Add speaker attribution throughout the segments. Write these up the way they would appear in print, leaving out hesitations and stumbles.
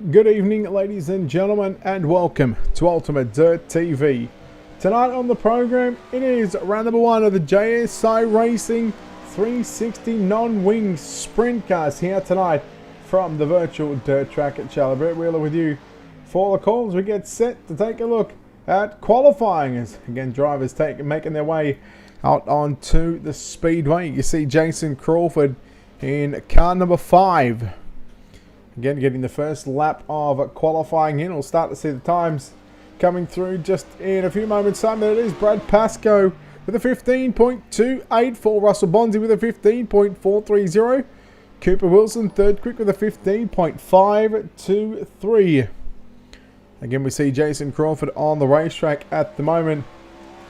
Speaker 1: Good evening, ladies and gentlemen, and welcome to Ultimate Dirt TV. Tonight on the program, it is round number 1 of the JSI Racing 360 non-wing sprint cars here tonight from the virtual dirt track at Charlotte. Brett Wheeler with you for the calls. We get set to take a look at qualifying as again drivers making their way out onto the speedway. You see Jason Crawford in car number 5. Again, getting the first lap of qualifying in. We'll start to see the times coming through just in a few moments' time. There it is, Brad Pascoe with a 15.284. Russell Bonzi with a 15.430. Cooper Wilson, third quick with a 15.523. Again, we see Jason Crawford on the racetrack at the moment,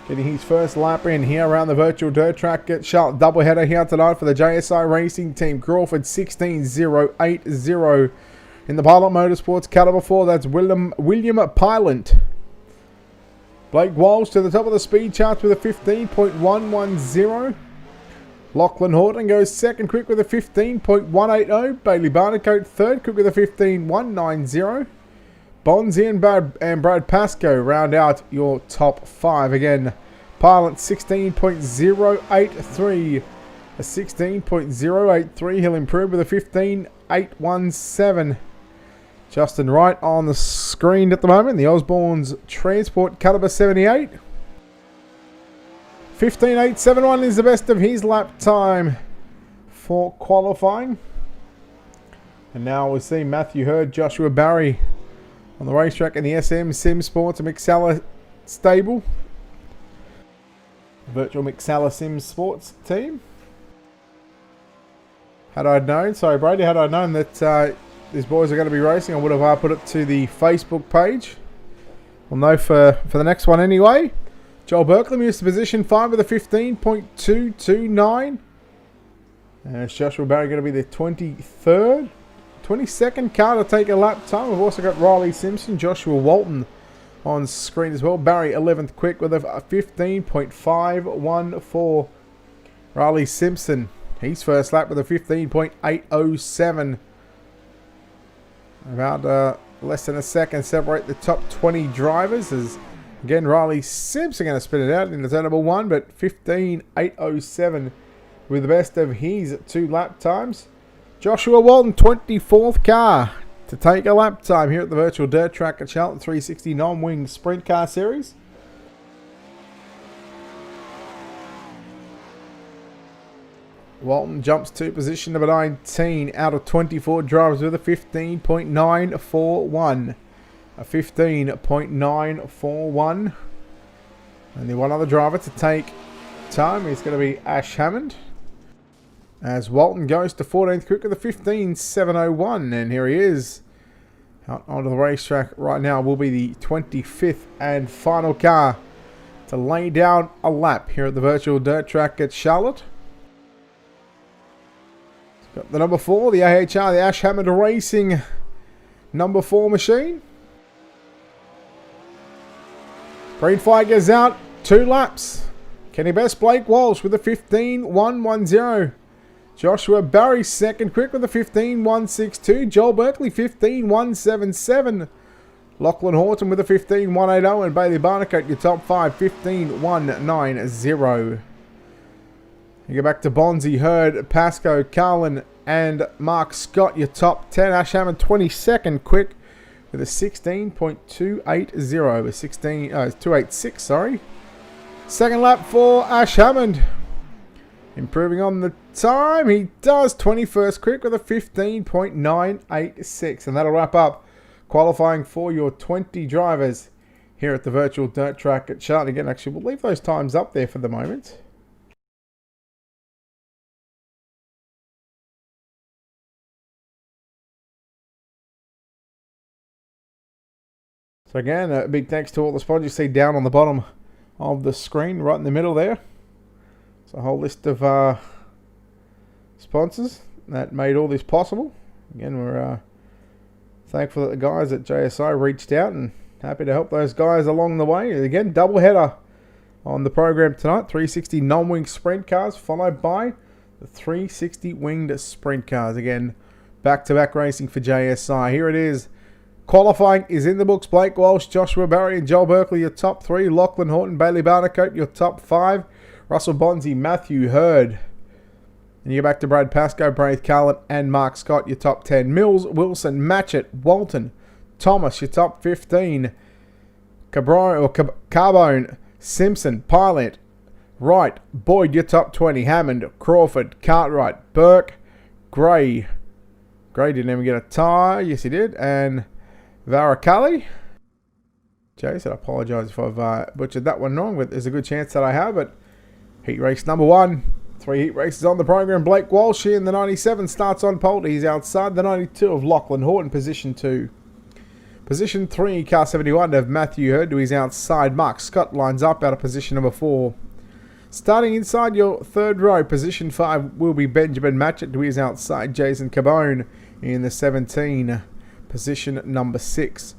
Speaker 1: getting his first lap in here around the virtual dirt track at Charlotte. Doubleheader here tonight for the JSI Racing Team. Crawford 16.080. In the Pilot Motorsports caliber 4, that's William Pilot. Blake Walsh to the top of the speed charts with a 15.110. Lachlan Horton goes second quick with a 15.180. Bailey Barnacote third quick with a 15.190. Bonzi and Brad Pascoe round out your top 5. Again, Pilot 16.083. A 16.083. He'll improve with a 15.817. Justin Wright on the screen at the moment. The Osborne's Transport caliber 78. 15.871 is the best of his lap time for qualifying. And now we see Matthew Hurd, Joshua Barry on the racetrack in the SM Sim Sports and McSalla stable. Virtual McSalla Sim Sports team. Had I known, sorry Brady, had I known that these boys are going to be racing, I would have put it to the Facebook page. We'll know for the next one anyway. Joel Berkeley moves to position 5 with a 15.229. And Joshua Barry going to be the 22nd car to take a lap time. We've also got Riley Simpson, Joshua Walton on screen as well. Barry 11th quick with a 15.514. Riley Simpson, his first lap with a 15.807. About less than a second separate the top 20 drivers as again Riley Simpson going to spin it out into turn number 1, but 15.807 with the best of his 2 lap times. Joshua Walton, 24th car to take a lap time here at the virtual dirt track at Charlotte 360 non-wing sprint car series. Walton jumps to position number 19 out of 24 drivers with a 15.941. A 15.941. Only one other driver to take time is going to be Ash Hammond. As Walton goes to 14th quick with a 15.701. And here he is. Out onto the racetrack right now will be the 25th and final car to lay down a lap here at the virtual dirt track at Charlotte. Got the number 4, the AHR, the Ash Hammond Racing number 4 machine. Green flag goes out, 2 laps. Kenny Best, Blake Walsh with a 15.110. Joshua Barry second quick with a 15.162. Joel Berkeley 15.177. Lachlan Horton with a 15.180. And Bailey Barnacote, your top 5, 15.190. You go back to Bonzi, Hurd, Pascoe, Carlin, and Mark Scott, your top 10. Ash Hammond 22nd quick with a 16.280. 286, sorry. Second lap for Ash Hammond. Improving on the time. He does 21st quick with a 15.986. And that'll wrap up qualifying for your 20 drivers here at the virtual dirt track at Charlotte. Again, actually, we'll leave those times up there for the moment. So again, a big thanks to all the sponsors you see down on the bottom of the screen, right in the middle there. It's a whole list of sponsors that made all this possible. Again, we're thankful that the guys at JSI reached out and happy to help those guys along the way. Again, double header on the program tonight. 360 non-wing sprint cars followed by the 360 winged sprint cars. Again, back-to-back racing for JSI. Here it is. Qualifying is in the books. Blake Walsh, Joshua Barry and Joel Berkeley, your top 3. Lachlan Horton, Bailey Barnacote, your top 5. Russell Bonzi, Matthew Hurd. And you go back to Brad Pascoe, Braith Carlin and Mark Scott, your top 10. Mills, Wilson, Matchett, Walton, Thomas, your top 15. Carbone, Simpson, Pilot, Wright, Boyd, your top 20. Hammond, Crawford, Cartwright, Burke, Gray. Gray didn't even get a tie. Yes, he did. And Varakali. Jason, I apologise if I've butchered that one wrong, but there's a good chance that I have. But heat race number 1. 3 heat races on the program. Blake Walsh here in the 97 starts on pole. He's outside the 92 of Lachlan Horton, position 2. Position 3, car 71 of Matthew Hurd to his outside. Mark Scott lines up out of position number 4. Starting inside your 3rd row, position 5 will be Benjamin Matchett to his outside. Jason Carbone in the 17, position number 6.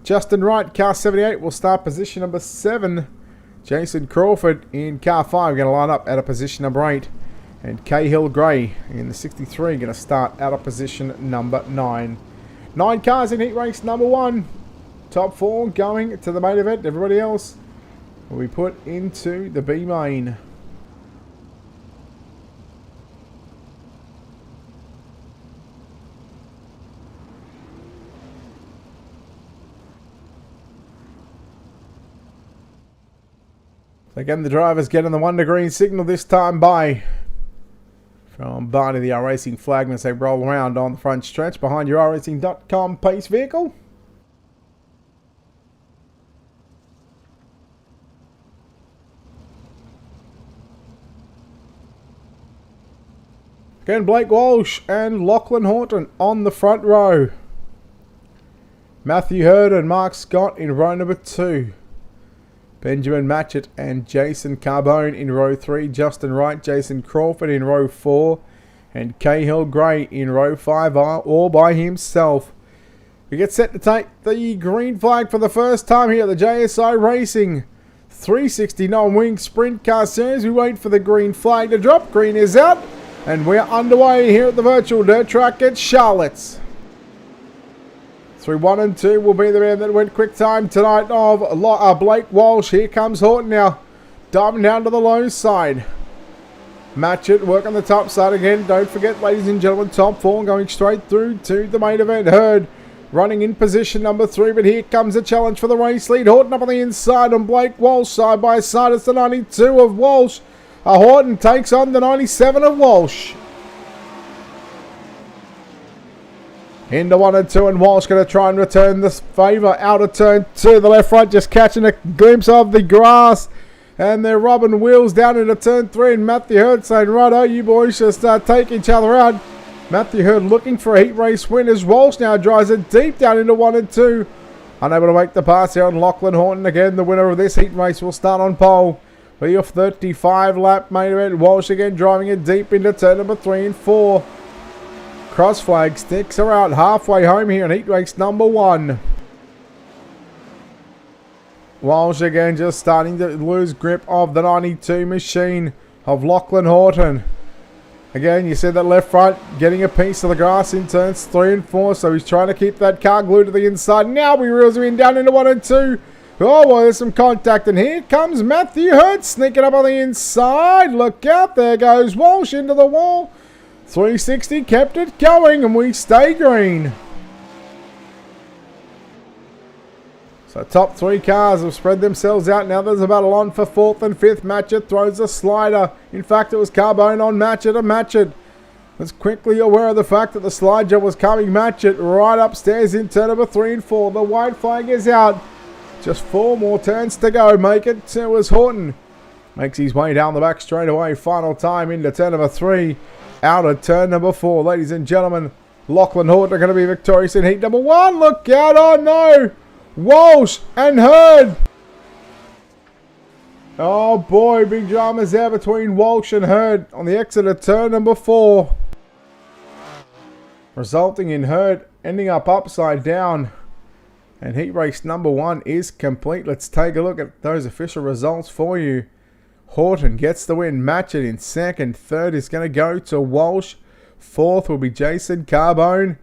Speaker 1: Justin Wright, car 78, will start position number 7. Jason Crawford in car 5 going to line up out of position number 8. And Cahill Gray in the 63 going to start out of position number 9. 9 cars in heat race number 1. Top 4 going to the main event. Everybody else will be put into the B main. So again, the drivers getting the 1 green signal this time by from Barney, the iRacing flagman, as they roll around on the front stretch behind your iRacing.com pace vehicle. Again, Blake Walsh and Lachlan Horton on the front row. Matthew Hurd and Mark Scott in row number 2. Benjamin Matchett and Jason Carbone in row 3. Justin Wright, Jason Crawford in row 4. And Cahill Gray in row 5, all by himself. We get set to take the green flag for the first time here at the JSI Racing 369 Wing Sprint Car Series. We wait for the green flag to drop. Green is out. And we're underway here at the virtual dirt track at Charlotte's. Through 1 and 2 will be the man that went quick time tonight of Blake Walsh. Here comes Horton now. Diving down to the low side. Matchett work on the top side again. Don't forget, ladies and gentlemen, top 4 going straight through to the main event. Hurd running in position number 3, but here comes a challenge for the race lead. Horton up on the inside on Blake Walsh. Side by side, it's the 92 of Walsh. Horton takes on the 97 of Walsh. Into 1 and 2, and Walsh going to try and return this favour out of turn 2. The left front just catching a glimpse of the grass. And they're robbing wheels down into turn 3. And Matthew Hurd saying, righto, you boys just take each other out. Matthew Hurd looking for a heat race win as Walsh now drives it deep down into 1 and 2. Unable to make the pass here on Lachlan Horton. Again, the winner of this heat race will start on pole. For your 35 lap main event. Walsh again driving it deep into turn number 3 and 4. Cross flag sticks are out halfway home here in heat race number 1. Walsh again just starting to lose grip of the 92 machine of Lachlan Horton. Again, you see that left front getting a piece of the grass in turns 3 and 4. So he's trying to keep that car glued to the inside. Now we reels him in down into 1 and 2. Oh, well, there's some contact. And here comes Matthew Hurd sneaking up on the inside. Look out. There goes Walsh into the wall. 360 kept it going, and we stay green. So top 3 cars have spread themselves out. Now there's a battle on for 4th and 5th. Matchett throws a slider. In fact, it was Carbone on Matchett, and Matchett was quickly aware of the fact that the slide job was coming. Matchett right upstairs in turn number 3 and 4. The white flag is out. Just 4 more turns to go. Make it 2 as Horton makes his way down the back straight away. Final time into turn number 3. Out of turn number 4. Ladies and gentlemen, Lachlan Horton are going to be victorious in heat number 1. Look out. Oh no. Walsh and Hurd. Oh boy, big dramas there between Walsh and Hurd on the exit of turn number 4. Resulting in Hurd ending up upside down. And heat race number 1 is complete. Let's take a look at those official results for you. Horton gets the win. Matchett in 2nd. 3rd is going to go to Walsh. 4th will be Jason Carbone.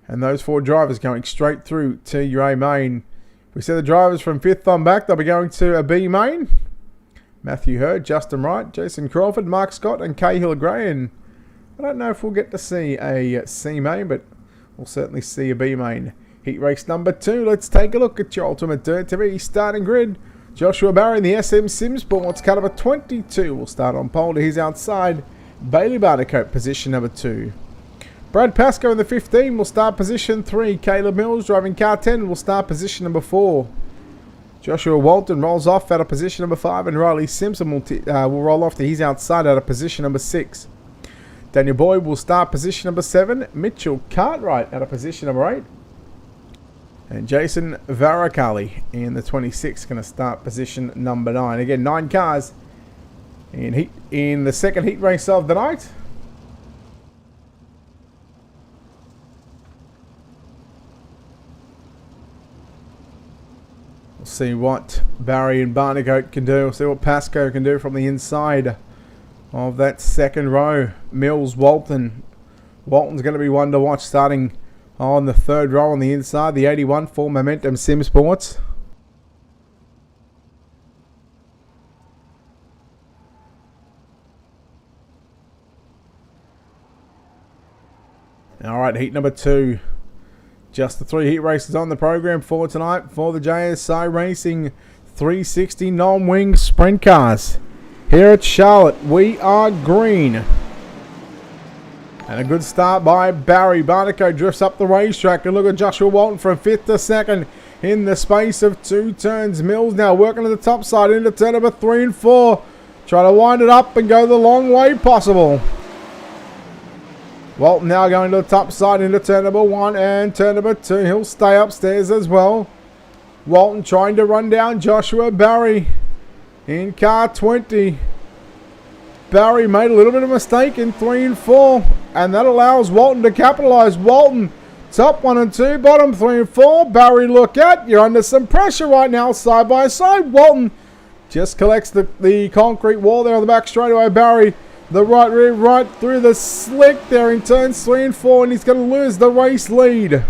Speaker 1: And those 4 drivers going straight through to your A main. We see the drivers from 5th on back. They'll be going to a B main. Matthew Hurd, Justin Wright, Jason Crawford, Mark Scott and Cahill Gray. And I don't know if we'll get to see a C main, but we'll certainly see a B main. Heat race number 2. Let's take a look at your Ultimate Dirt TV starting grid. Joshua Barry in the SM Sim Sports car number 22 will start on pole to his outside. Bailey Barnacote, position number 2. Brad Pascoe in the 15 will start position 3. Caleb Mills driving car 10 will start position number 4. Joshua Walton rolls off out of position number 5, and Riley Simpson will roll off to his outside out of position number 6. Daniel Boyd will start position number 7. Mitchell Cartwright out of position number 8. And Jason Varakali in the 26 going to start position number 9. Again, 9 cars in the second heat race of the night. We'll see what Barry and Barnacote can do. We'll see what Pascoe can do from the inside of that second row. Mills, Walton. Walton's going to be one to watch starting on the third row on the inside. The 81 for Momentum Sim Sports. Alright, heat number 2. Just the 3 heat races on the program for tonight for the JSI Racing 360 non-wing sprint cars. Here at Charlotte, we are green. And a good start by Barry. Barnacote drifts up the racetrack. And look at Joshua Walton from 5th to 2nd in the space of 2 turns. Mills now working to the top side into turn number 3 and 4. Try to wind it up and go the long way possible. Walton now going to the top side into turn number 1 and turn number 2. He'll stay upstairs as well. Walton trying to run down Joshua Barry in car 20. Barry made a little bit of a mistake in 3 and 4. And that allows Walton to capitalise. Walton, top 1 and 2, bottom 3 and 4. Barry, look out. You're under some pressure right now, side by side. Walton just collects the concrete wall there on the back straightaway. Barry, the right rear, right through the slick there in turns 3 and 4. And he's going to lose the race lead.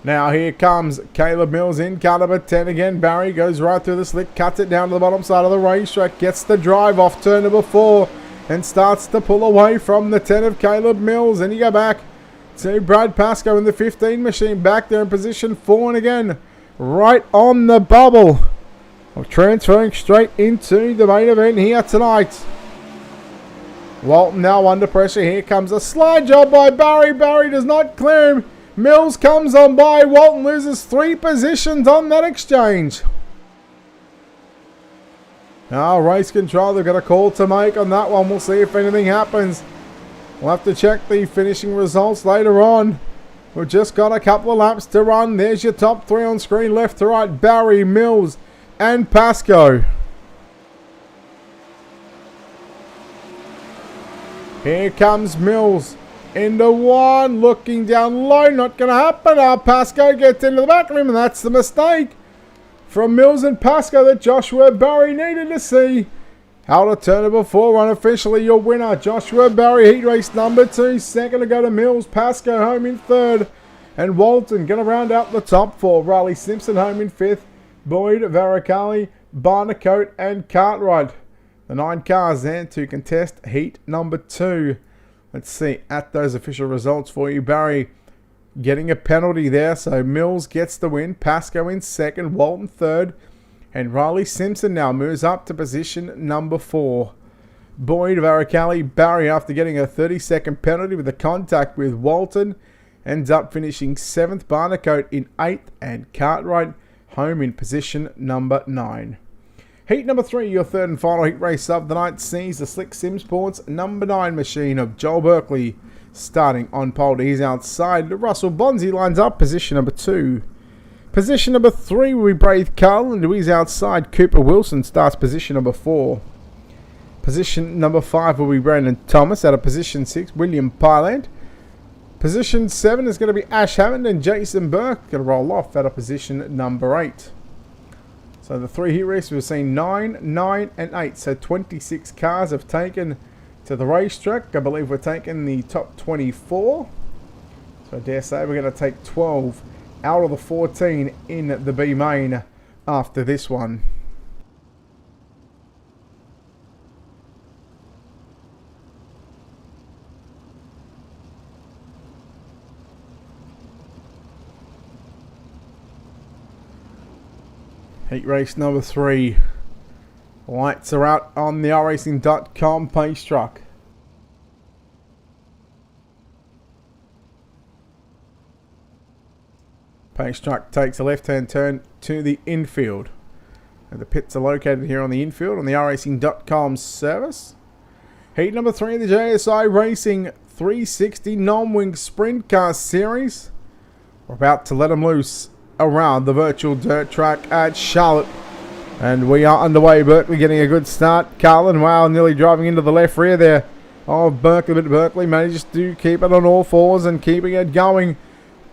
Speaker 1: Now here comes Caleb Mills in car number 10 again. Barry goes right through the slick, cuts it down to the bottom side of the racetrack, gets the drive off turn number 4 and starts to pull away from the 10 of Caleb Mills. And you go back to Brad Pascoe in the 15 machine, back there in position 4 and again right on the bubble. Transferring straight into the main event here tonight. Walton now under pressure. Here comes a slide job by Barry. Barry does not clear him. Mills comes on by. Walton loses 3 positions on that exchange. Now race control, they've got a call to make on that one. We'll see if anything happens. We'll have to check the finishing results later on. We've just got a couple of laps to run. There's your top 3 on screen, left to right. Barry, Mills and Pascoe. Here comes Mills. Into 1, looking down low, not going to happen. Pascoe gets into the back of him, and that's the mistake from Mills and Pascoe that Joshua Barry needed to see. Out of turn number 4, unofficially your winner, Joshua Barry, heat race number 2. Second to go to Mills, Pascoe home in 3rd, and Walton going to round out the top 4. Riley Simpson home in 5th, Boyd, Varakali, Barnacote, and Cartwright. The 9 cars there to contest heat number 2. Let's see at those official results for you. Barry getting a penalty there. So Mills gets the win. Pascoe in 2nd. Walton 3rd. And Riley Simpson now moves up to position number 4. Boyd, Varakali, Barry after getting a 30-second penalty with a contact with Walton. Ends up finishing 7th. Barnacote in 8th. And Cartwright home in position number 9. Heat number 3, your 3rd and final heat race of the night, sees the Slick Sim Sports number 9 machine of Joel Berkeley starting on pole to his outside. Russell Bonzi lines up position number 2. Position number 3 will be Braith Carl, and to his outside Cooper Wilson starts position number 4. Position number 5 will be Brandon Thomas out of position 6, William Pyland. Position 7 is going to be Ash Hammond, and Jason Burke going to roll off out of position number 8. So the 3 heat races we've seen 9, 9 and 8. So 26 cars have taken to the racetrack. I believe we're taking the top 24. So I dare say we're going to take 12 out of the 14 in the B main after this one. Heat race number 3. Lights are out on the iRacing.com pace truck. Pace truck takes a left-hand turn to the infield. And the pits are located here on the infield on the iRacing.com service. Heat number 3 of the JSI Racing 360 non-wing sprint car series. We're about to let them loose around the virtual dirt track at Charlotte. And we are underway. Berkeley getting a good start. Carlin, wow, nearly driving into the left rear there of Berkeley, but Berkeley managed to keep it on all fours and keeping it going.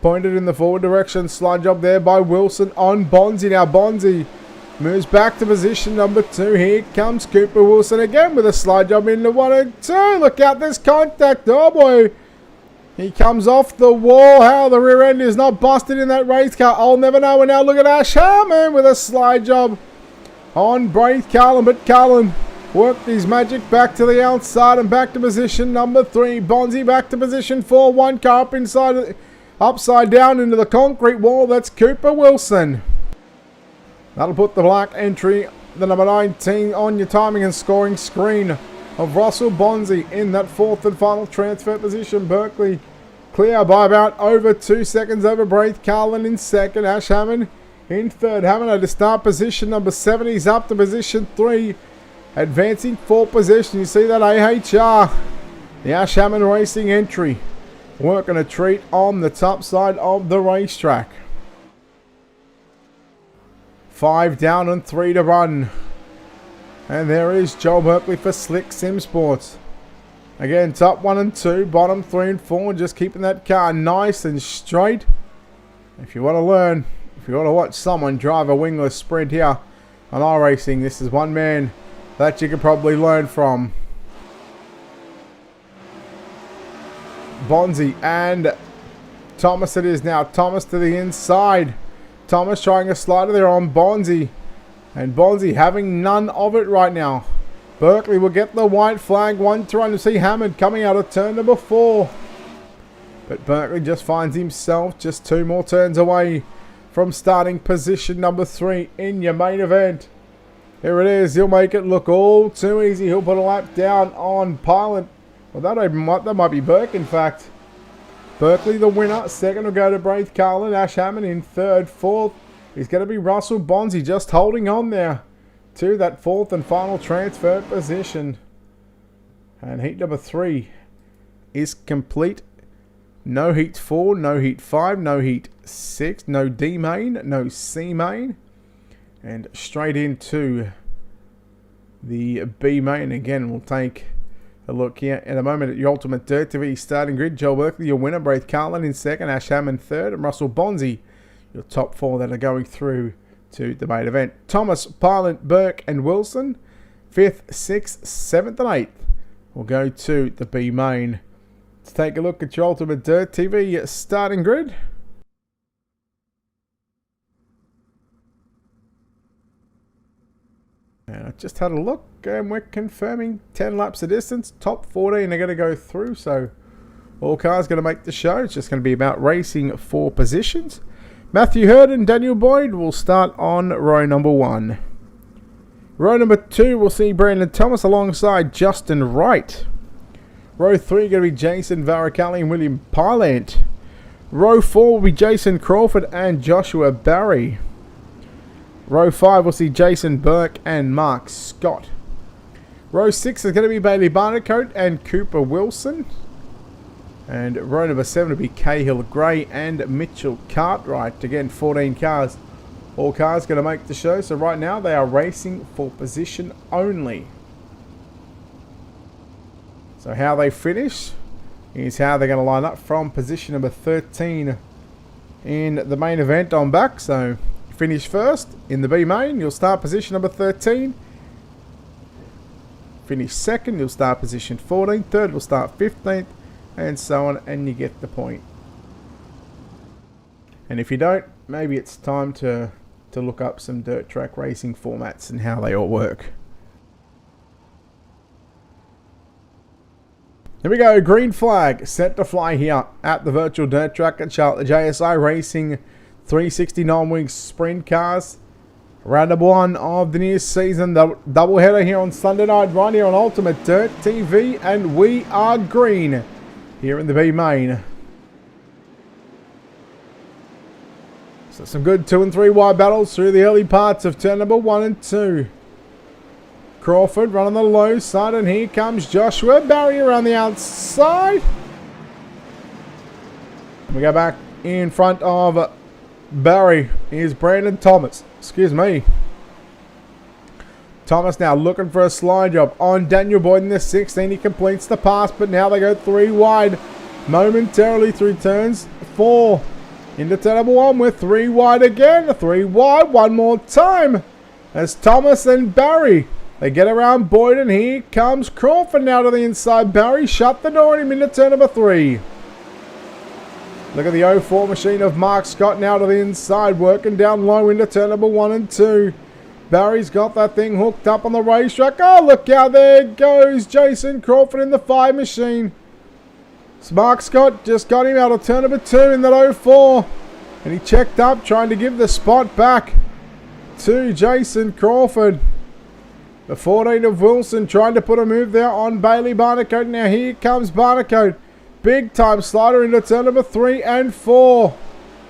Speaker 1: Pointed in the forward direction. Slide job there by Wilson on Bonzi. Now Bonzi moves back to position number 2. Here comes Cooper Wilson again with a slide job into 1 and 2. Look out, this contact. Oh boy. He comes off the wall. How the rear end is not busted in that race car, I'll never know. And now look at Ash Harmon with a slide job on Braith Carlin. But Carlin worked his magic back to the outside and back to position number 3. Bonzi back to position 4. One car up inside, upside down into the concrete wall. That's Cooper Wilson. That'll put the black entry, the number 19, on your timing and scoring screen of Russell Bonzi in that 4th and final transfer position. Berkeley clear by about over 2 seconds over Braith Carlin in 2nd. Ash Hammond in 3rd. Hammond at the start position number 7. He's up to position 3. Advancing for position. You see that AHR. The Ash Hammond Racing entry. Working a treat on the top side of the racetrack. 5 down and 3 to run. And there is Joel Berkeley for Slick Sim Sports. Again, top 1 and 2, bottom 3 and 4. Just keeping that car nice and straight. If you want to learn, if you want to watch someone drive a wingless sprint here on iRacing, this is one man that you could probably learn from. Bonzi and Thomas it is now. Thomas to the inside. Thomas trying a slider there on Bonzi. And Bonzi having none of it right now. Berkeley will get the white flag. 1 to run to see Hammond coming out of turn number 4. But Berkeley just finds himself just 2 more turns away from starting position number 3 in your main event. Here it is. He'll make it look all too easy. He'll put a lap down on Pilot. Well, that might be Burke, in fact. Berkeley the winner. 2nd will go to Braith Carlin. Ash Hammond in 3rd. 4th is going to be Russell Bonzi, just holding on there to that 4th and final transfer position. And heat number 3 is complete. No heat 4, no heat 5, no heat 6, no D main, no C main. And straight into the B main. Again, we'll take a look here in a moment at your Ultimate Dirt TV starting grid. Joel Berkeley, your winner. Braith Carlin in 2nd. Ash Hammond 3rd. And Russell Bonzi, your top 4 that are going through to the main event. Thomas, Pilot, Burke and Wilson, 5th, 6th, 7th and 8th will go to the B main. Let's take a look at your Ultimate Dirt TV starting grid. And I just had a look and we're confirming 10 laps of distance. Top 14 are going to go through, so all cars going to make the show. It's just going to be about racing for positions. Matthew Hurd and Daniel Boyd will start on row number 1. Row number 2 will see Brandon Thomas alongside Justin Wright. Row 3 going to be Jason Varicalli and William Pylant. Row 4 will be Jason Crawford and Joshua Barry. Row 5 will see Jason Burke and Mark Scott. Row 6 is going to be Bailey Barnacote and Cooper Wilson. And row number 7 will be Cahill Gray and Mitchell Cartwright. Again, 14 cars. All cars going to make the show. So right now they are racing for position only. So how they finish is how they're going to line up from position number 13 in the main event on back. So finish first in the B main. You'll start position number 13. finish second, you'll start position 14th. Third will start 15th, and so on, and you get the point. And if you don't, maybe it's time to look up some dirt track racing formats and how they all work. Here we go, green flag set to fly here at the virtual dirt track at Charlotte. The JSI Racing 369 wings sprint cars. Round number 1 of the new season, the doubleheader here on Sunday night, right here on Ultimate Dirt TV, and we are green here in the B main. So some good 2 and 3 wide battles through the early parts of turn number 1 and 2. Crawford running the low side, and here comes Joshua Barry around the outside. We go back in front of Barry. Here's Brandon Thomas. Excuse me. Thomas now looking for a slide job on Daniel Boyd in the 16. He completes the pass, but now they go 3 wide momentarily through turns 4. Into turn number 1 with 3 wide again. 3 wide one more time as Thomas and Barry. They get around Boyd, and here comes Crawford now to the inside. Barry shut the door on him into turn number 3. Look at the 04 machine of Mark Scott now to the inside, working down low into turn number 1 and 2. Barry's got that thing hooked up on the racetrack. Oh, look out, there goes Jason Crawford in the 5 machine. Mark Scott just got him out of turn number 2 in that 04. And he checked up, trying to give the spot back to Jason Crawford. The 14 of Wilson trying to put a move there on Bailey Barnacote. Now here comes Barnacote. Big time slider into turn number 3 and 4.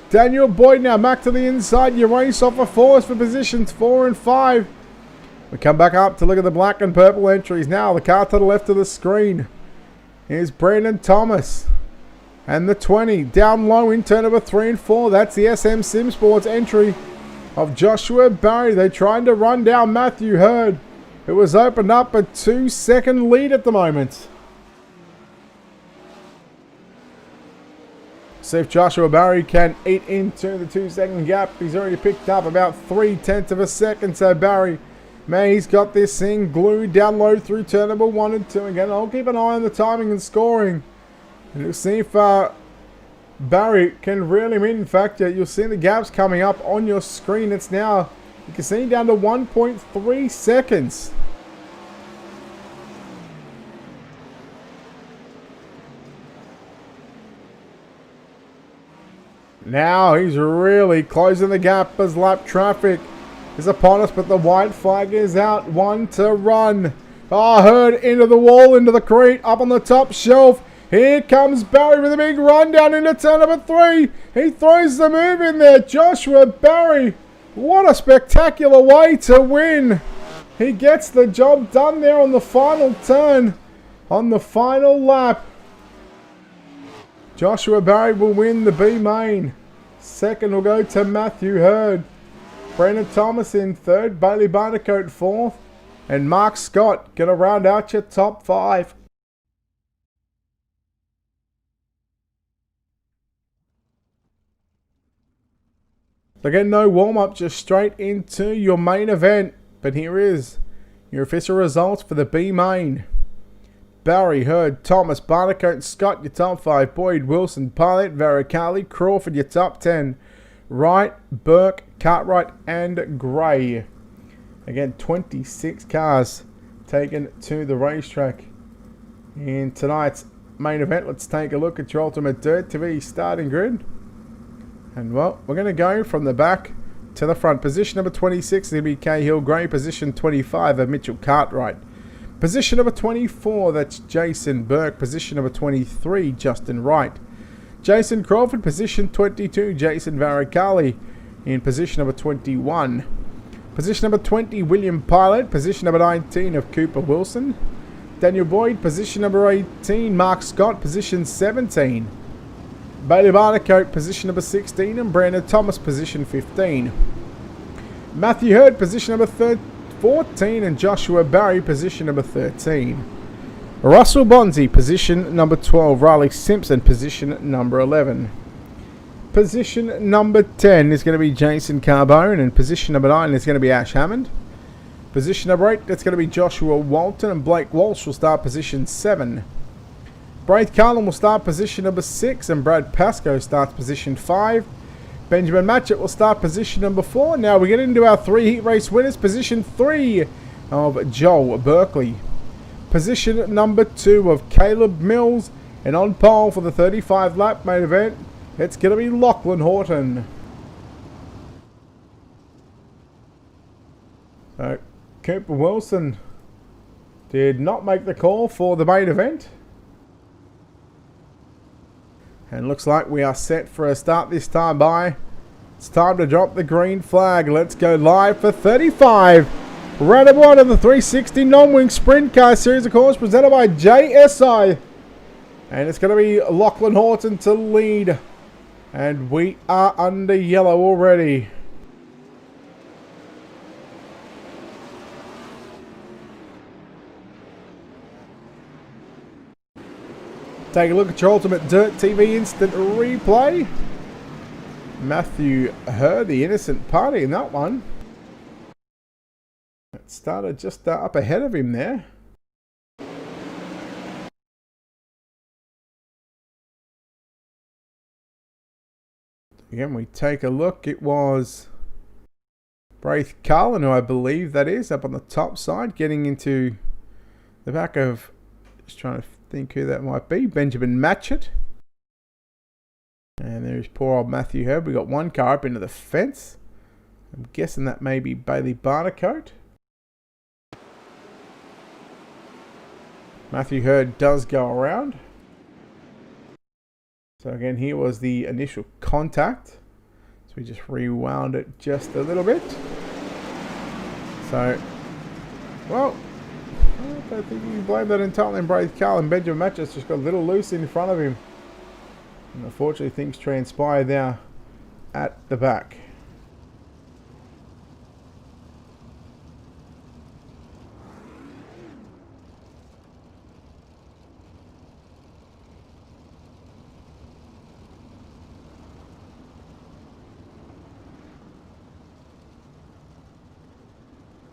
Speaker 1: Daniel Boyd now back to the inside. You race off a force for positions 4 and 5. We come back up to look at the black and purple entries now. The car to the left of the screen. Here's Brandon Thomas. And the 20 down low in turn number 3 and 4. That's the SM Sim Sports entry of Joshua Barry. They're trying to run down Matthew Hurd. It was opened up a 2-second lead at the moment. See if Joshua Barry can eat into the 2-second gap. He's already picked up about 3/10 of a second. So Barry, man, he's got this thing glued down low through turn number 1 and 2 again. I'll keep an eye on the timing and scoring. And you'll see if Barry can reel him in. In fact, you'll see the gaps coming up on your screen. It's now, you can see, down to 1.3 seconds. Now he's really closing the gap as lap traffic is upon us, but the white flag is out. 1 to run. Oh, Hurd into the wall, into the crate, up on the top shelf. Here comes Barry with a big run down into turn number 3. He throws the move in there. Joshua Barry, what a spectacular way to win. He gets the job done there on the final turn, on the final lap. Joshua Barry will win the B main. Second will go to Matthew Hurd. Brandon Thomas in third. Bailey Barnacote fourth. And Mark Scott going to round out your top 5. Again, no warm-up, just straight into your main event. But here is your official results for the B main. Barry, Hurd, Thomas, Barnacote, Scott, your top 5. Boyd, Wilson, Pilot, Varicali, Crawford, your top 10. Wright, Burke, Cartwright, and Gray. Again, 26 cars taken to the racetrack in tonight's main event. Let's take a look at your Ultimate Dirt TV starting grid. And, well, we're going to go from the back to the front. Position number 26 is going to be Cahill Gray. Position 25 of Mitchell Cartwright. Position number 24, that's Jason Burke. Position number 23, Justin Wright. Jason Crawford. Position 22, Jason Varicali. In position number 21. Position number 20, William Pilot. Position number 19 of Cooper Wilson. Daniel Boyd. Position number 18, Mark Scott. Position 17. Bailey Barnacote, position number 16, and Brandon Thomas, position 15. Matthew Hurd, position number 14, and Joshua Barry, position number 13. Russell Bonzi, position number 12. Riley Simpson, position number 11. Position number 10 is going to be Jason Carbone, and position number 9 is going to be Ash Hammond. Position number 8, that's going to be Joshua Walton, and Blake Walsh will start position 7. Braith Carlin will start position number 6, and Brad Pascoe starts position 5. Benjamin Matchett will start position number 4. Now we get into our 3 heat race winners. Position 3 of Joel Berkeley. Position number 2 of Caleb Mills. And on pole for the 35 lap main event, it's going to be Lachlan Horton. So Cooper Wilson did not make the call for the main event. And looks like we are set for a start this time by. It's time to drop the green flag. Let's go live for 35. Round number 1 of the 360 non-wing sprint car series, of course, presented by JSI. And it's going to be Lachlan Horton to lead. And we are under yellow already. Take a look at your Ultimate Dirt TV instant replay. Matthew Hurd, the innocent party in that one. It started just up ahead of him there. Again, we take a look. It was Braith Carlin, who I believe that is, up on the top side, getting into the back of, just trying to think who that might be, Benjamin Matchett. And there's poor old Matthew Hurd. We got one car up into the fence. I'm guessing that may be Bailey Barnacote. Matthew Hurd does go around. So again, here was the initial contact. So we just rewound it just a little bit. So, well, I don't think you can blame that entirely on Braith Carlin. Benjamin Matchett just got a little loose in front of him. And unfortunately, things transpire there at the back.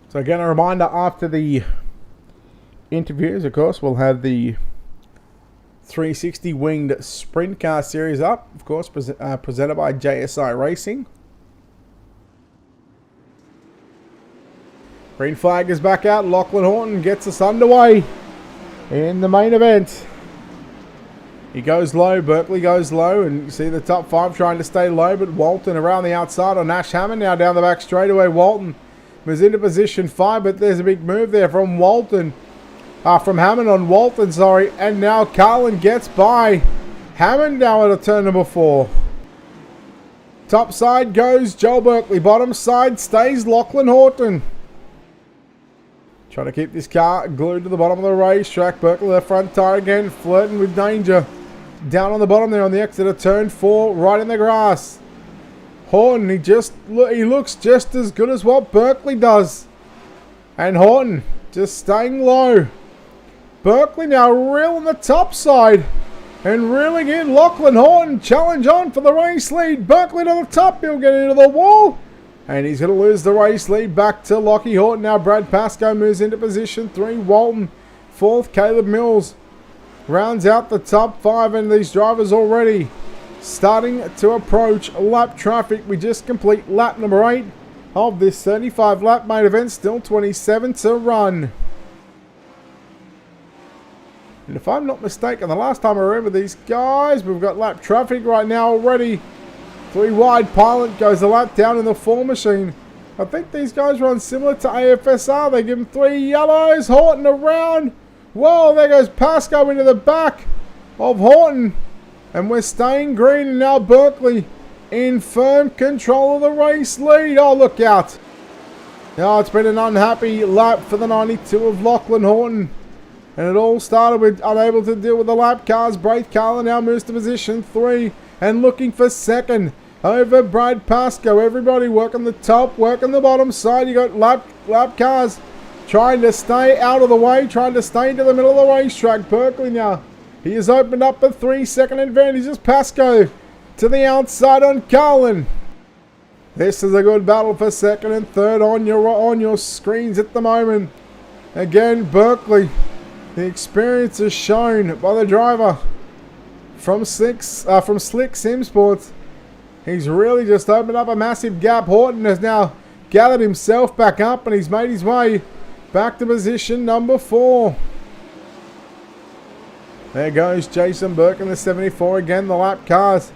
Speaker 1: So again, a reminder, after the interviews, of course, we'll have the 360 winged sprint car series up, of course, presented by JSI Racing. Green flag is back out. Lachlan Horton gets us underway in the main event. He goes low, Berkeley goes low, and you see the top 5 trying to stay low, but Walton around the outside on Ash Hammond. Now down the back straightaway, Walton was into position 5, but there's a big move there from Walton. From Hammond on Walton, sorry. And now Carlin gets by Hammond now at turn number 4. Top side goes Joel Berkeley. Bottom side stays Lachlan Horton. Trying to keep this car glued to the bottom of the racetrack. Berkeley, the front tire again, flirting with danger. Down on the bottom there on the exit of turn 4, right in the grass. Horton, he looks just as good as what Berkeley does. And Horton just staying low. Berkeley now reeling the top side and reeling in. Lachlan Horton challenge on for the race lead. Berkeley to the top, he'll get into the wall. And he's going to lose the race lead back to Lockie Horton. Now Brad Pascoe moves into position 3. Walton 4th. Caleb Mills rounds out the top 5, and these drivers already starting to approach lap traffic. We just complete lap number 8 of this 35 lap main event. Still 27 to run. And if I'm not mistaken, the last time I remember these guys, we've got lap traffic right now already. 3 wide. Pilot goes a lap down in the 4 machine. I think these guys run similar to AFSR. They give him 3 yellows. Horton around. Whoa, there goes Pascoe into the back of Horton. And we're staying green, and now Berkeley in firm control of the race lead. Oh, look out. Now it's been an unhappy lap for the 92 of Lachlan Horton. And it all started with unable to deal with the lap cars. Braith Carlin now moves to position 3 and looking for second over Brad Pascoe. Everybody working the top, working the bottom side. You got lap cars trying to stay out of the way, trying to stay into the middle of the racetrack. Berkeley now, he has opened up a 3-second advantage as Pascoe to the outside on Carlin. This is a good battle for second and third on your screens at the moment. Again, Berkeley. The experience is shown by the driver from Slick Sim Sports. He's really just opened up a massive gap. Horton has now gathered himself back up and he's made his way back to position number 4. There goes Jason Burke in the 74 again, the lap cars.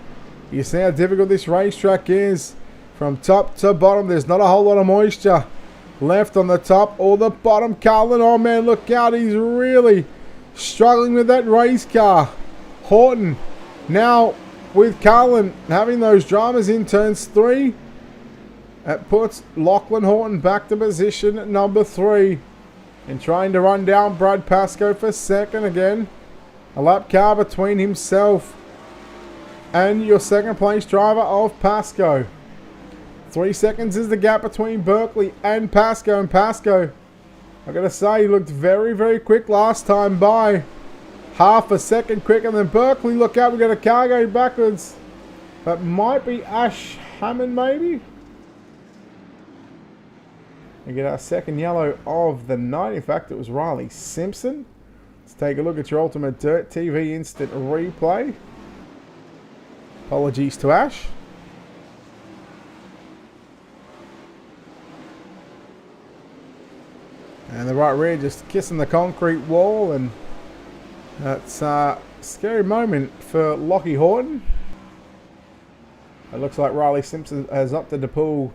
Speaker 1: You see how difficult this racetrack is. From top to bottom, there's not a whole lot of moisture left on the top or the bottom. Carlin, oh man, look out. He's really struggling with that race car. Horton now with Carlin having those dramas in turns 3. That puts Lachlan Horton back to position number 3. And trying to run down Brad Pascoe for second again. A lap car between himself and your second place driver of Pascoe. 3 seconds is the gap between Berkeley and Pascoe. And Pascoe, I gotta say, he looked very, very quick last time by. Half a second quicker than Berkeley. Look out, we got a car going backwards. That might be Ash Hammond, maybe. We get our second yellow of the night. In fact, it was Riley Simpson. Let's take a look at your Ultimate Dirt TV instant replay. Apologies to Ash. And the right rear just kissing the concrete wall, and that's a scary moment for Lockie Horton. It looks like Riley Simpson has opted to pull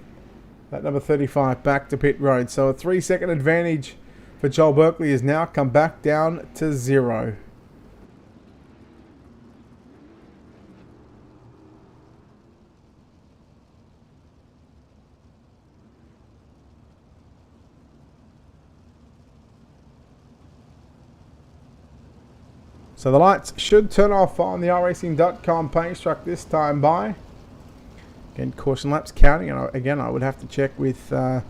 Speaker 1: that number 35 back to pit road. So a 3-second advantage for Joel Berkeley has now come back down to 0. So the lights should turn off on the iRacing.com page track this time by. Again, caution laps counting. And again, I would have to check with the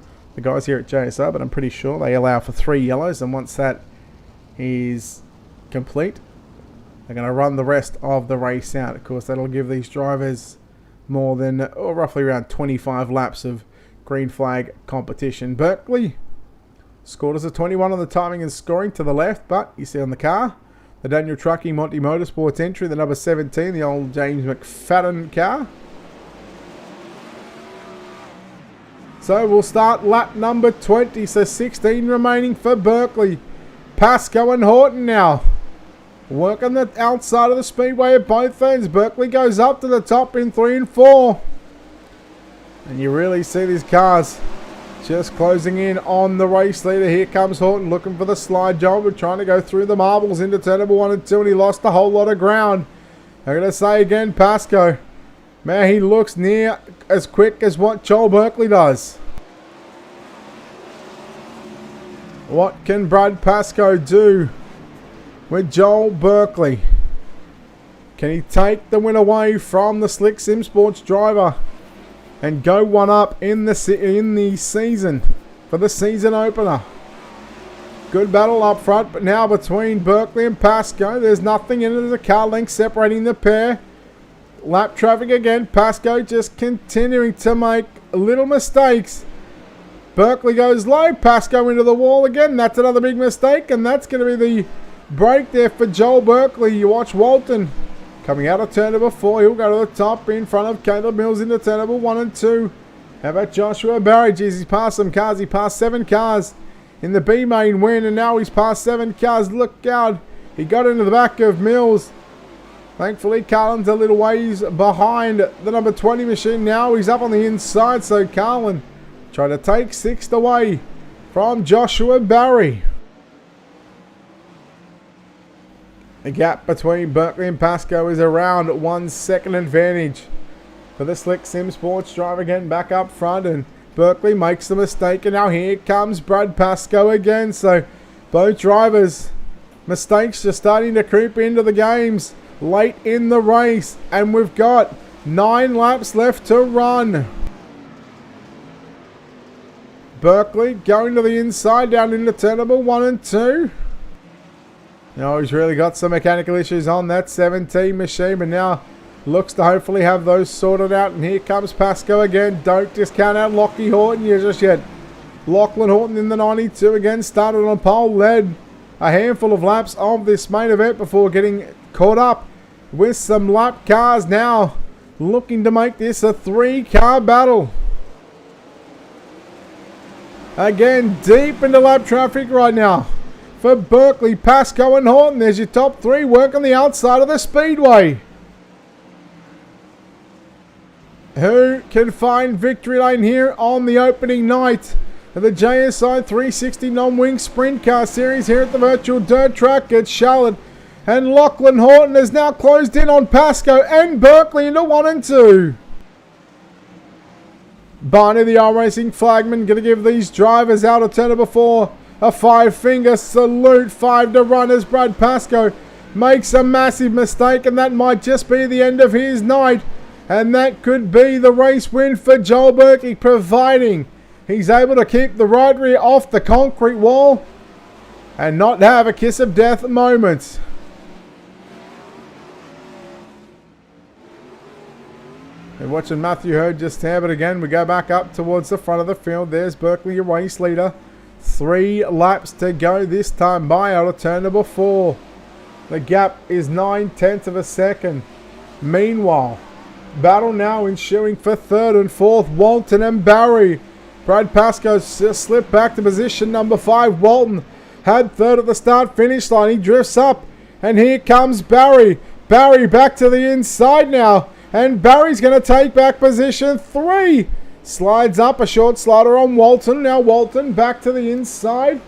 Speaker 1: guys here at JSI, but I'm pretty sure they allow for 3 yellows. And once that is complete, they're going to run the rest of the race out. Of course, that'll give these drivers more than roughly around 25 laps of green flag competition. Berkeley scored as a 21 on the timing and scoring to the left, but you see on the car, the Daniel Trucking Monty Motorsports entry, the number 17, the old James McFadden car. So we'll start lap number 20. So 16 remaining for Berkeley. Pascoe and Horton now working the outside of the speedway at both ends. Berkeley goes up to the top in 3 and 4. And you really see these cars just closing in on the race leader. Here comes Horton looking for the slide job. We're trying to go through the marbles into turn number 1 and 2, and he lost a whole lot of ground. I'm going to say again, Pascoe. Man, he looks near as quick as what Joel Berkeley does. What can Brad Pascoe do with Joel Berkeley? Can he take the win away from the Slick Sim Sports driver and go one up in the season for the season opener? Good battle up front, but now between Berkeley and Pascoe, there's nothing in it. There's a car length separating the pair. Lap traffic again. Pascoe just continuing to make little mistakes. Berkeley goes low. Pascoe into the wall again. That's another big mistake, and that's going to be the break there for Joel Berkeley. You watch Walton coming out of turn number 4. He'll go to the top in front of Caleb Mills into turn number 1 and 2. How about Joshua Barry? Jeez, he's passed some cars. He passed 7 cars in the B main win, and now he's passed 7 cars. Look out. He got into the back of Mills. Thankfully, Carlin's a little ways behind the number 20 machine. Now he's up on the inside, so Carlin trying to take 6th away from Joshua Barry. The gap between Berkeley and Pascoe is around 1 second advantage for the Slick Sim Sports driver getting back up front, and Berkeley makes the mistake, and now here comes Brad Pascoe again. So both drivers, mistakes just starting to creep into the games late in the race, and we've got 9 laps left to run. Berkeley going to the inside down into turn number 1 and 2. Now he's really got some mechanical issues on that 17 machine, but now looks to hopefully have those sorted out. And here comes Pascoe again. Don't discount out Lockie Horton here just yet. Lachlan Horton in the 92 again, started on pole, led a handful of laps of this main event before getting caught up with some lap cars now, looking to make this a 3-car battle. Again, deep into lap traffic right now for Berkeley, Pascoe and Horton. There's your top 3 work on the outside of the speedway. Who can find victory lane here on the opening night of the JSI 360 non-wing sprint car series here at the virtual dirt track at Charlotte? And Lachlan Horton has now closed in on Pascoe and Berkeley into 1 and 2. Barney, the iRacing flagman, going to give these drivers out of turn number 4 a 5-finger salute. 5 to run as Brad Pascoe makes a massive mistake, and that might just be the end of his night. And that could be the race win for Joel Berkeley, providing he's able to keep the right rear off the concrete wall and not have a kiss of death moment. And watching Matthew Hurd just stab it again. We go back up towards the front of the field. There's Berkeley, your race leader. 3 laps to go this time by out of turn number 4. The gap is 9/10 of a second. Meanwhile, battle now ensuing for 3rd and 4th, Walton and Barry. Brad Pascoe slipped back to position number 5. Walton had 3rd at the start-finish line. He drifts up, and here comes Barry. Barry back to the inside now, and Barry's going to take back position 3. Slides up a short slider on Walton. Now Walton back to the inside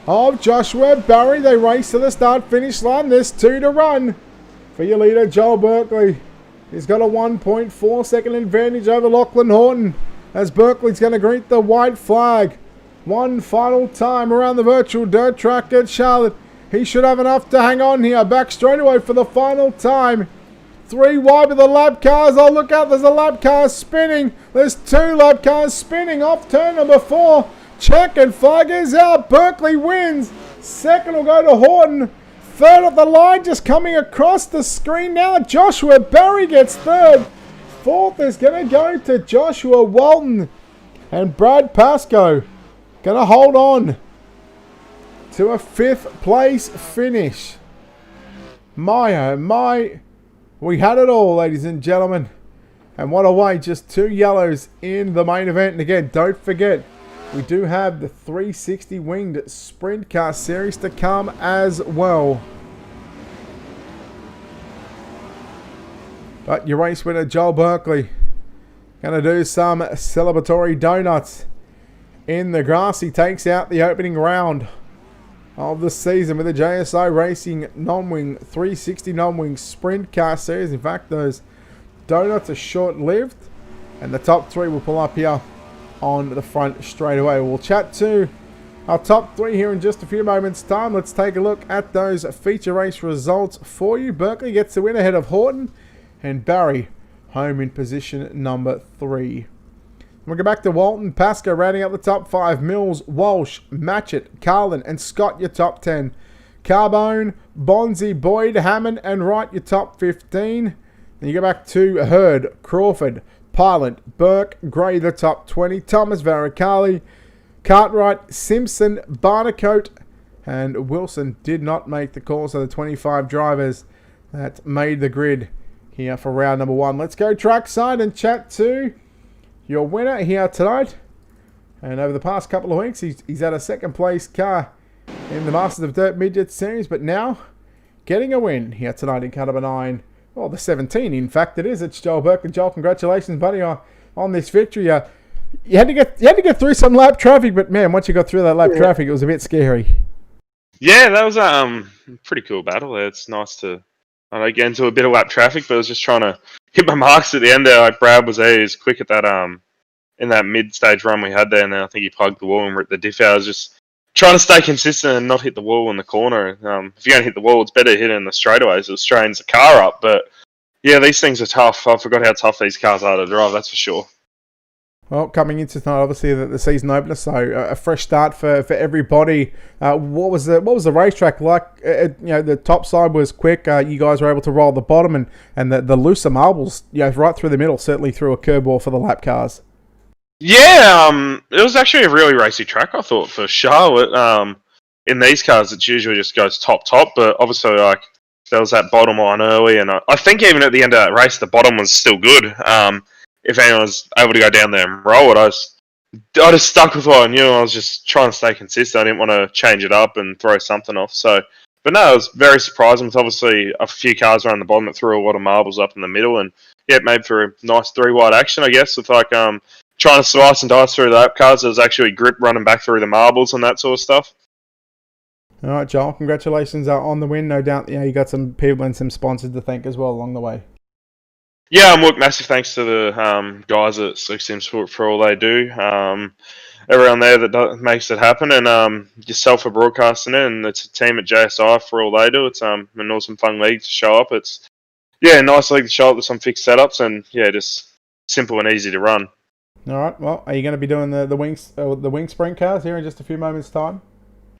Speaker 1: of Joshua Barry. They race to the start-finish line. There's 2 to run for your leader, Joel Berkeley. He's got a 1.4 second advantage over Lachlan Horton as Berkeley's going to greet the white flag one final time around the virtual dirt track at Charlotte. He should have enough to hang on here. Back straight away for the final time. 3 wide with the lap cars. Oh, look out, there's a lap car spinning. There's 2 lap cars spinning off turn number 4. Checkered flag is out. Berkeley wins. 2nd will go to Horton. 3rd at the line, just coming across the screen now. Joshua Barry gets 3rd. 4th is going to go to Joshua Walton. And Brad Pascoe going to hold on to a 5th place finish. My oh my. We had it all, ladies and gentlemen. And what a way, just 2 yellows in the main event. And again, don't forget, we do have the 360 winged sprint car series to come as well. But your race winner, Joel Berkeley, going to do some celebratory donuts in the grass. He takes out the opening round of the season with the JSI Racing non-wing 360 non-wing sprint car series. In fact, those donuts are short-lived, and the top 3 will pull up here on the front straight away. We'll chat to our top 3 here in just a few moments time. Let's take a look at those feature race results for you. Berkeley gets the win ahead of Horton, and Barry home in position number 3. We'll go back to Walton. Pascoe rounding out the top 5. Mills, Walsh, Matchett, Carlin and Scott your top 10. Carbone, Bonzi, Boyd, Hammond and Wright your top 15. Then you go back to Hurd, Crawford, Pilot, Burke, Gray the top 20. Thomas, Varicali, Cartwright, Simpson, Barnacote and Wilson did not make the call. So the 25 drivers that made the grid here for round number 1. Let's go trackside and chat to your winner here tonight. And over the past couple of weeks, he's had a 2nd place car in the Masters of Dirt Midget Series, but now getting a win here tonight in car number 9. Well, the 17, in fact, it is. It's Joel Burke. And Joel, congratulations, buddy, on this victory. You had to get through some lap traffic, but man, once you got through that lap traffic, it was a bit scary.
Speaker 2: Yeah, that was a pretty cool battle. It's nice to get into a bit of lap traffic, but I was just trying to hit my marks at the end there. Like Brad was there, he was quick at that in that mid-stage run we had there, and then I think he plugged the wall and ripped the diff out. I was just trying to stay consistent and not hit the wall in the corner. If you're going to hit the wall, it's better to hit it in the straightaways. It straightens the car up. But yeah, these things are tough. I forgot how tough these cars are to drive, that's for sure.
Speaker 1: Well, coming into tonight, obviously the season opener, so a fresh start for everybody. What was the racetrack like? The top side was quick. You guys were able to roll the bottom, and the looser marbles, right through the middle, certainly threw a curveball for the lap cars.
Speaker 2: Yeah, it was actually a really racy track, I thought, for Charlotte. In these cars, it usually just goes top, but obviously, like, there was that bottom line early, and I think even at the end of that race, the bottom was still good. If anyone was able to go down there and roll it, I just stuck with what I knew. I was just trying to stay consistent. I didn't want to change it up and throw something off. But no, it was very surprising. With obviously a few cars around the bottom that threw a lot of marbles up in the middle, and yeah, it made for a nice 3-wide action, I guess. With like trying to slice and dice through the lap cars, there was actually grip running back through the marbles and that sort of stuff.
Speaker 1: All right, Joel, congratulations on the win. No doubt, you got some people and some sponsors to thank as well along the way.
Speaker 2: Yeah, look, massive thanks to the guys at Slick Sims for all they do. Everyone there that makes it happen, and yourself for broadcasting it, and it's a team at JSI for all they do. It's an awesome, fun league to show up. It's nice league to show up with some fixed setups, and just simple and easy to run.
Speaker 1: All right, well, are you going to be doing the wing sprint cars here in just a few moments' time?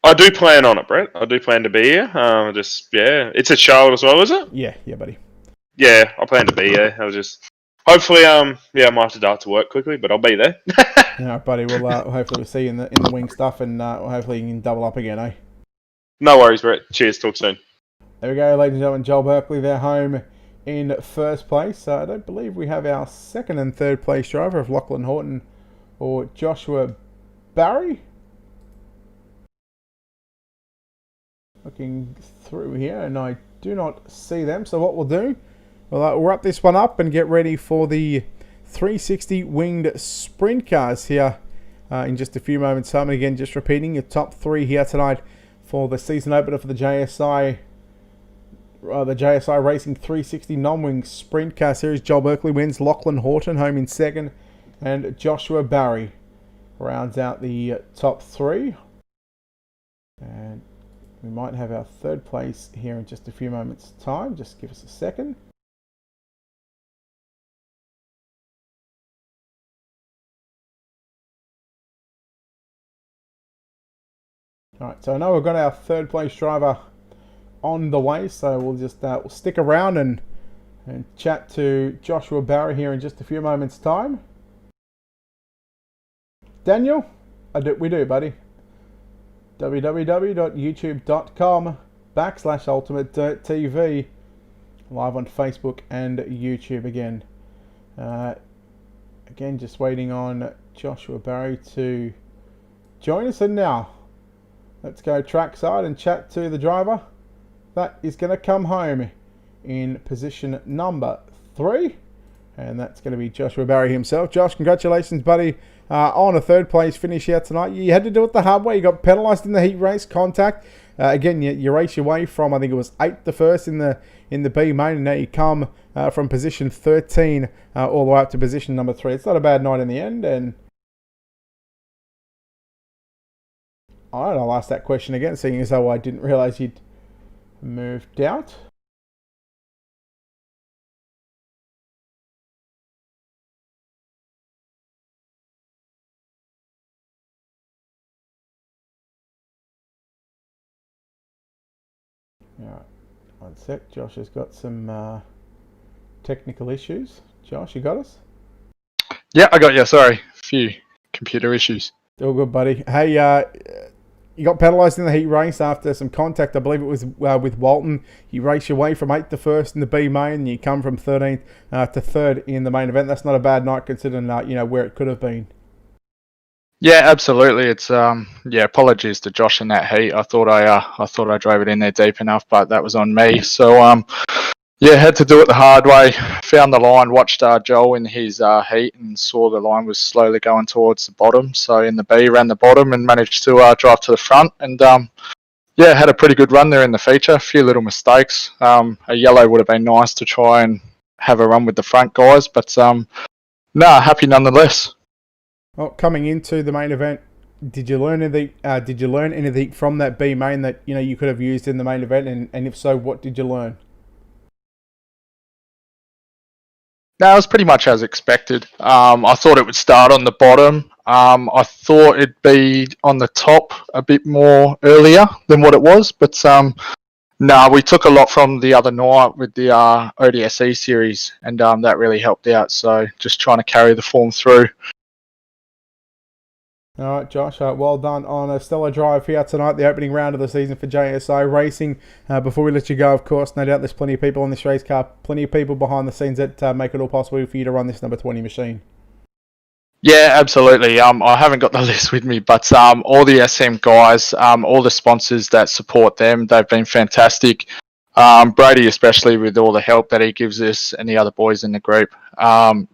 Speaker 2: I do plan on it, Brett. I do plan to be here. It's at Charlotte as well, is it?
Speaker 1: Yeah, buddy.
Speaker 2: Yeah, I plan to be here. Hopefully, I might have to dart to work quickly, but I'll be there.
Speaker 1: All right, buddy. Well, hopefully we'll see you in the wing stuff, and hopefully you can double up again, eh?
Speaker 2: No worries, Brett. Cheers. Talk soon.
Speaker 1: There we go, ladies and gentlemen. Joel Berkeley, they're home in first place. I don't believe we have our second and third place driver of Lachlan Horton or Joshua Barry. Looking through here, and I do not see them. So what we'll do, we'll wrap this one up and get ready for the 360 winged sprint cars here in just a few moments' time. And again, just repeating your top 3 here tonight for the season opener for the JSI Racing 360 non-wing sprint car series. Joel Berkeley wins. Lachlan Horton home in second, and Joshua Barry rounds out the top 3. And we might have our third place here in just a few moments' time. Just give us a second. Alright, so I know we've got our third place driver on the way, so we'll just we'll stick around and chat to Joshua Barry here in just a few moments' time. Daniel, we do, buddy. www.youtube.com/ultimatedirttv, live on Facebook and YouTube again. Again, just waiting on Joshua Barry to join us, and now let's go trackside and chat to the driver that is going to come home in position number 3, and that's going to be Joshua Barry himself. Josh, congratulations, buddy, on a third place finish here tonight. You had to do it the hard way. You got penalised in the heat race, contact. Again, you race your way from, I think it was 8th to 1st in the B main, and now you come from position 13 all the way up to position number 3. It's not a bad night in the end, and alright, I'll ask that question again, seeing as though I didn't realise you'd moved out. Alright, one sec. Josh has got some technical issues. Josh, you got us?
Speaker 3: Yeah, I got you. Sorry. A few computer issues.
Speaker 1: All good, buddy. Hey, you got penalised in the heat race after some contact. I believe it was with Walton. You race your way from 8th to 1st in the B main, and you come from 13th to 3rd in the main event. That's not a bad night considering where it could have been.
Speaker 3: Yeah, absolutely. It's apologies to Josh in that heat. I thought I drove it in there deep enough, but that was on me. So had to do it the hard way. Found the line, watched Joel in his heat, and saw the line was slowly going towards the bottom. So in the B, ran the bottom and managed to drive to the front. And had a pretty good run there in the feature. A few little mistakes. A yellow would have been nice to try and have a run with the front guys, but happy nonetheless.
Speaker 1: Well, coming into the main event, did you learn anything from that B main that you could have used in the main event? And if so, what did you learn?
Speaker 3: That was pretty much as expected. I thought it would start on the bottom. I thought it'd be on the top a bit more earlier than what it was, but no, we took a lot from the other night with the ODSE series, and that really helped out. So just trying to carry the form through.
Speaker 1: All right, Josh, well done on a stellar drive here tonight, the opening round of the season for JSI Racing. Before we let you go, of course, no doubt there's plenty of people on this race car, plenty of people behind the scenes that make it all possible for you to run this number 20 machine.
Speaker 3: Yeah, absolutely. I haven't got the list with me, but all the SM guys, all the sponsors that support them, they've been fantastic. Brady, especially with all the help that he gives us and the other boys in the group. To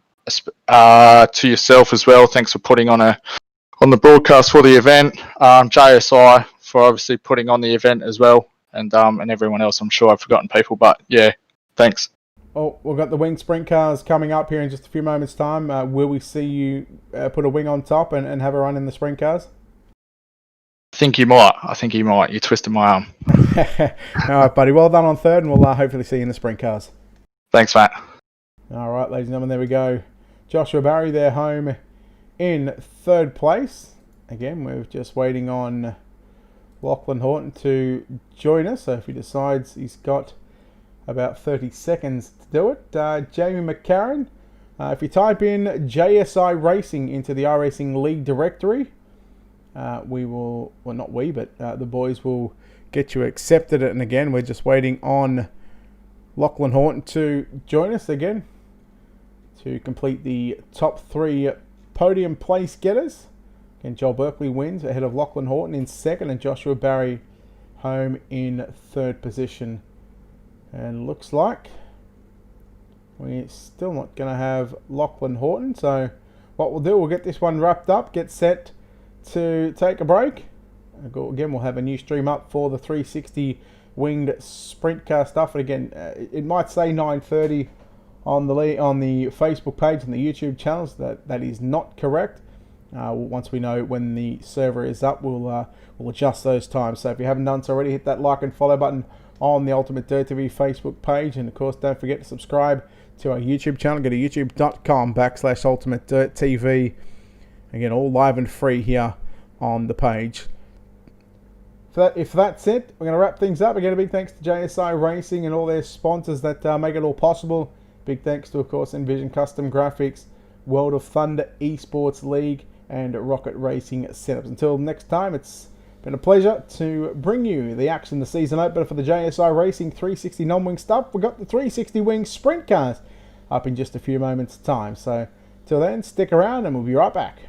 Speaker 3: yourself as well, thanks for putting on the broadcast for the event. JSI for obviously putting on the event as well, and everyone else. I'm sure I've forgotten people, but yeah, thanks.
Speaker 1: Oh, we've got the wing sprint cars coming up here in just a few moments' time. Will we see you put a wing on top and have a run in the sprint cars?
Speaker 3: I think you might. You twisted my arm.
Speaker 1: All right, buddy. Well done on third, and we'll hopefully see you in the sprint cars.
Speaker 3: Thanks, Matt.
Speaker 1: All right, ladies and gentlemen, there we go. Joshua Barry, they're home in third place. Again, we're just waiting on Lachlan Horton to join us. So if he decides he's got about 30 seconds to do it. Jamie McCarran, if you type in JSI Racing into the iRacing League directory, we will, well not we, but the boys will get you accepted. And again, we're just waiting on Lachlan Horton to join us again to complete the top 3 podium place getters. Again, Joel Berkeley wins ahead of Lachlan Horton in second and Joshua Barry home in third position. And looks like we're still not going to have Lachlan Horton. So what we'll do, we'll get this one wrapped up, get set to take a break. Again, we'll have a new stream up for the 360 winged sprint car stuff. And again, it might say 9:30 on the Facebook page and the YouTube channels. That is not correct. Once we know when the server is up, we'll adjust those times. So if you haven't done so already, hit that like and follow button on the Ultimate Dirt TV Facebook page. And of course, don't forget to subscribe to our YouTube channel. Go to youtube.com/Ultimate Dirt TV. Again, all live and free here on the page. If that's it, we're going to wrap things up. Again, a big thanks to JSI Racing and all their sponsors that make it all possible. Big thanks to, of course, Envision Custom Graphics, World of Thunder Esports League, and Rocket Racing Setups. Until next time, it's been a pleasure to bring you the action, the season opener for the JSI Racing 360 non-wing stuff. We've got the 360 wing sprint cars up in just a few moments' time. So, till then, stick around and we'll be right back.